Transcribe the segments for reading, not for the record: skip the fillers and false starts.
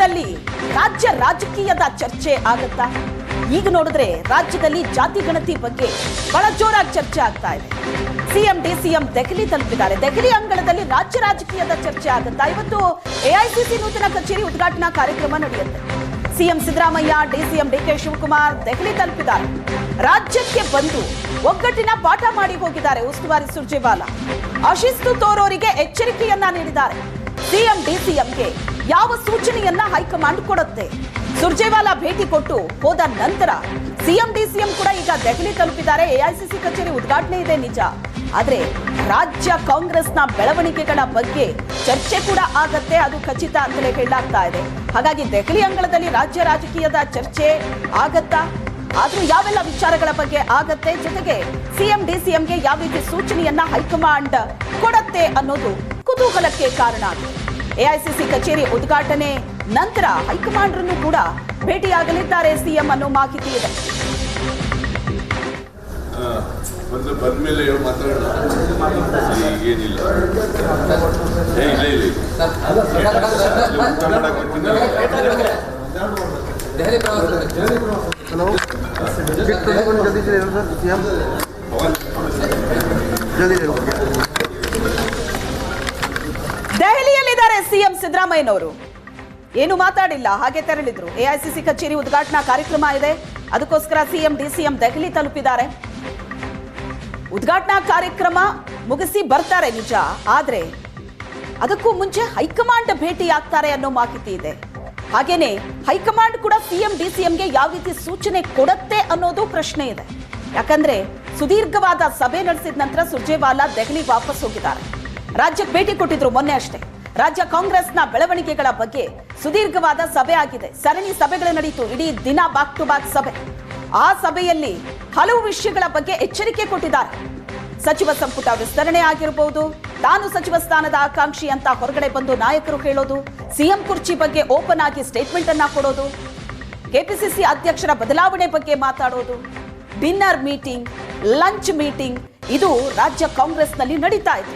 ಅಂಗಳದಲ್ಲಿ ರಾಜ್ಯ ರಾಜಕೀಯದ ಚರ್ಚೆ ಆಗುತ್ತಾ? ಈಗ ನೋಡಿದ್ರೆ ರಾಜ್ಯದಲ್ಲಿ ಜಾತಿ ಗಣತಿ ಬಗ್ಗೆ ಬಹಳ ಜೋರಾಗಿ ಚರ್ಚೆ ಆಗ್ತಾ ಇದೆ. ಸಿಎಂ ಡಿಸಿಎಂ ದೆಹಲಿ ತಲುಪಿದ್ದಾರೆ. ದೆಹಲಿ ಅಂಗಳದಲ್ಲಿ ರಾಜ್ಯ ರಾಜಕೀಯದ ಚರ್ಚೆ ಆಗುತ್ತಾ? ಇವತ್ತು ಎಐಸಿಸಿ ನೂತನ ಕಚೇರಿ ಉದ್ಘಾಟನಾ ಕಾರ್ಯಕ್ರಮ ನಡೆಯುತ್ತೆ. ಸಿಎಂ ಸಿದ್ದರಾಮಯ್ಯ, ಡಿಸಿಎಂ ಡಿಕೆ ಶಿವಕುಮಾರ್ ದೆಹಲಿ ತಲುಪಿದ್ದಾರೆ. ರಾಜ್ಯಕ್ಕೆ ಬಂದು ಒಗ್ಗಟ್ಟಿನ ಪಾಠ ಮಾಡಿ ಹೋಗಿದ್ದಾರೆ ಉಸ್ತುವಾರಿ ಸುರ್ಜೇವಾಲಾ. ಅಶಿಸ್ತು ತೋರೋರಿಗೆ ಎಚ್ಚರಿಕೆಯನ್ನ ನೀಡಿದ್ದಾರೆ. ಸಿಎಂ ಡಿಸಿಎಂಗೆ ಯಾವ ಸೂಚನೆಯನ್ನ ಹೈಕಮಾಂಡ್ ಕೊಡುತ್ತೆ? ಸುರ್ಜೇವಾಲಾ ಭೇಟಿ ಕೊಟ್ಟು ಹೋದ ನಂತರ ಸಿಎಂ ಡಿಸಿಎಂ ಕೂಡ ಈಗ ದೆಹಲಿ ತಲುಪಿದ್ದಾರೆ. ಎಐಸಿಸಿ ಕಚೇರಿ ಉದ್ಘಾಟನೆ ಇದೆ ನಿಜ, ಆದ್ರೆ ರಾಜ್ಯ ಕಾಂಗ್ರೆಸ್ನ ಬೆಳವಣಿಗೆಗಳ ಬಗ್ಗೆ ಚರ್ಚೆ ಕೂಡ ಆಗತ್ತೆ, ಅದು ಖಚಿತ ಅಂತಲೇ ಹೇಳಲಾಗ್ತಾ ಇದೆ. ಹಾಗಾಗಿ ದೆಹಲಿ ಅಂಗಳದಲ್ಲಿ ರಾಜ್ಯ ರಾಜಕೀಯದ ಚರ್ಚೆ ಆಗತ್ತಾ? ಆದ್ರೂ ಯಾವೆಲ್ಲ ವಿಚಾರಗಳ ಬಗ್ಗೆ ಆಗತ್ತೆ, ಜೊತೆಗೆ ಸಿಎಂ ಡಿಸಿಎಂಗೆ ಯಾವ ರೀತಿ ಸೂಚನೆಯನ್ನ ಹೈಕಮಾಂಡ್ ಕೊಡತ್ತೆ ಅನ್ನೋದು ಕುತೂಹಲಕ್ಕೆ ಕಾರಣ ಆಗಿದೆ. ಎಐಸಿಸಿ ಕಚೇರಿ ಉದ್ಘಾಟನೆ ನಂತರ ಹೈಕಮಾಂಡ್ರನ್ನು ಕೂಡ ಭೇಟಿಯಾಗಲಿದ್ದಾರೆ ಸಿಎಂ ಅನ್ನೋ ಮಾಹಿತಿ ಇದೆ. ದೆಹಲಿಯಲ್ಲಿದ್ದಾರೆ ಸಿಎಂ ಸಿದ್ದರಾಮಯ್ಯನವರು. ಏನು ಮಾತಾಡಿಲ್ಲ, ಹಾಗೆ ತೆರಳಿದ್ರು. ಎಐಸಿಸಿ ಕಚೇರಿ ಉದ್ಘಾಟನಾ ಕಾರ್ಯಕ್ರಮ ಇದೆ, ಅದಕ್ಕೋಸ್ಕರ ಸಿಎಂ ಡಿಸಿಎಂ ದೆಹಲಿ ತಲುಪಿದ್ದಾರೆ. ಉದ್ಘಾಟನಾ ಕಾರ್ಯಕ್ರಮ ಮುಗಿಸಿ ಬರ್ತಾರೆ ನಿಜ, ಆದ್ರೆ ಅದಕ್ಕೂ ಮುಂಚೆ ಹೈಕಮಾಂಡ್ ಭೇಟಿ ಆಗ್ತಾರೆ ಅನ್ನೋ ಮಾಹಿತಿ ಇದೆ. ಹಾಗೇನೆ ಹೈಕಮಾಂಡ್ ಕೂಡ ಸಿಎಂ ಡಿಸಿಎಂಗೆ ಯಾವ ರೀತಿ ಸೂಚನೆ ಕೊಡುತ್ತೆ ಅನ್ನೋದು ಪ್ರಶ್ನೆ ಇದೆ. ಯಾಕಂದ್ರೆ ಸುದೀರ್ಘವಾದ ಸಭೆ ನಡೆಸಿದ ನಂತರ ಸುರ್ಜೇವಾಲಾ ದೆಹಲಿ ವಾಪಸ್ ಹೋಗಿದ್ದಾರೆ. ರಾಜ್ಯಕ್ಕೆ ಭೇಟಿ ಕೊಟ್ಟಿದ್ರು ಮೊನ್ನೆ ಅಷ್ಟೇ. ರಾಜ್ಯ ಕಾಂಗ್ರೆಸ್ನ ಬೆಳವಣಿಗೆಗಳ ಬಗ್ಗೆ ಸುದೀರ್ಘವಾದ ಸಭೆ ಆಗಿದೆ. ಸರಣಿ ಸಭೆಗಳು ನಡೀತು, ಇಡೀ ದಿನ ಬ್ಯಾಕ್ ಟು ಬ್ಯಾಕ್ ಸಭೆ. ಆ ಸಭೆಯಲ್ಲಿ ಹಲವು ವಿಷಯಗಳ ಬಗ್ಗೆ ಎಚ್ಚರಿಕೆ ಕೊಟ್ಟಿದ್ದಾರೆ. ಸಚಿವ ಸಂಪುಟ ವಿಸ್ತರಣೆ ಆಗಿರಬಹುದು, ತಾನು ಸಚಿವ ಸ್ಥಾನದ ಆಕಾಂಕ್ಷಿ ಅಂತ ಹೊರಗಡೆ ಬಂದು ನಾಯಕರು ಹೇಳೋದು, ಸಿಎಂ ಕುರ್ಚಿ ಬಗ್ಗೆ ಓಪನ್ ಆಗಿ ಸ್ಟೇಟ್ಮೆಂಟ್ ಅನ್ನ ಕೊಡೋದು, ಕೆಪಿಸಿಸಿ ಅಧ್ಯಕ್ಷರ ಬದಲಾವಣೆ ಬಗ್ಗೆ ಮಾತಾಡೋದು, ಡಿನ್ನರ್ ಮೀಟಿಂಗ್, ಲಂಚ್ ಮೀಟಿಂಗ್, ಇದು ರಾಜ್ಯ ಕಾಂಗ್ರೆಸ್ನಲ್ಲಿ ನಡೀತಾ ಇದೆ.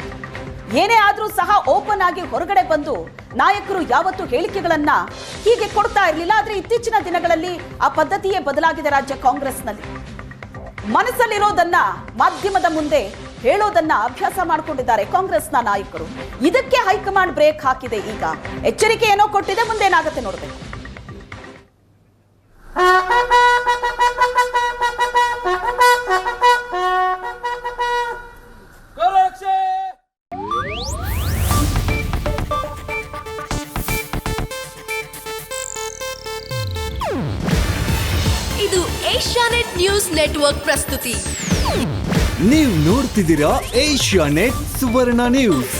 ಏನೇ ಆದ್ರೂ ಸಹ ಓಪನ್ ಆಗಿ ಹೊರಗಡೆ ಬಂದು ನಾಯಕರು ಯಾವತ್ತೂ ಹೇಳಿಕೆಗಳನ್ನ ಹೀಗೆ ಕೊಡ್ತಾ ಇರಲಿಲ್ಲ. ಆದ್ರೆ ಇತ್ತೀಚಿನ ದಿನಗಳಲ್ಲಿ ಆ ಪದ್ಧತಿಯೇ ಬದಲಾಗಿದೆ ರಾಜ್ಯ ಕಾಂಗ್ರೆಸ್ನಲ್ಲಿ. ಮನಸ್ಸಲ್ಲಿರೋದನ್ನ ಮಾಧ್ಯಮದ ಮುಂದೆ ಹೇಳೋದನ್ನ ಅಭ್ಯಾಸ ಮಾಡಿಕೊಂಡಿದ್ದಾರೆ ಕಾಂಗ್ರೆಸ್ನ ನಾಯಕರು. ಇದಕ್ಕೆ ಹೈಕಮಾಂಡ್ ಬ್ರೇಕ್ ಹಾಕಿದೆ. ಈಗ ಎಚ್ಚರಿಕೆ ಏನೋ ಕೊಟ್ಟಿದೆ, ಮುಂದೇನಾಗುತ್ತೆ ನೋಡಬೇಕು. ಇದು ಏಷ್ಯಾನೆಟ್ ನ್ಯೂಸ್ ನೆಟ್ವರ್ಕ್ ಪ್ರಸ್ತುತಿ. ನೀವು ನೋಡ್ತಿದ್ದೀರಾ ಏಷ್ಯಾನೆಟ್ ಸುವರ್ಣ ನ್ಯೂಸ್.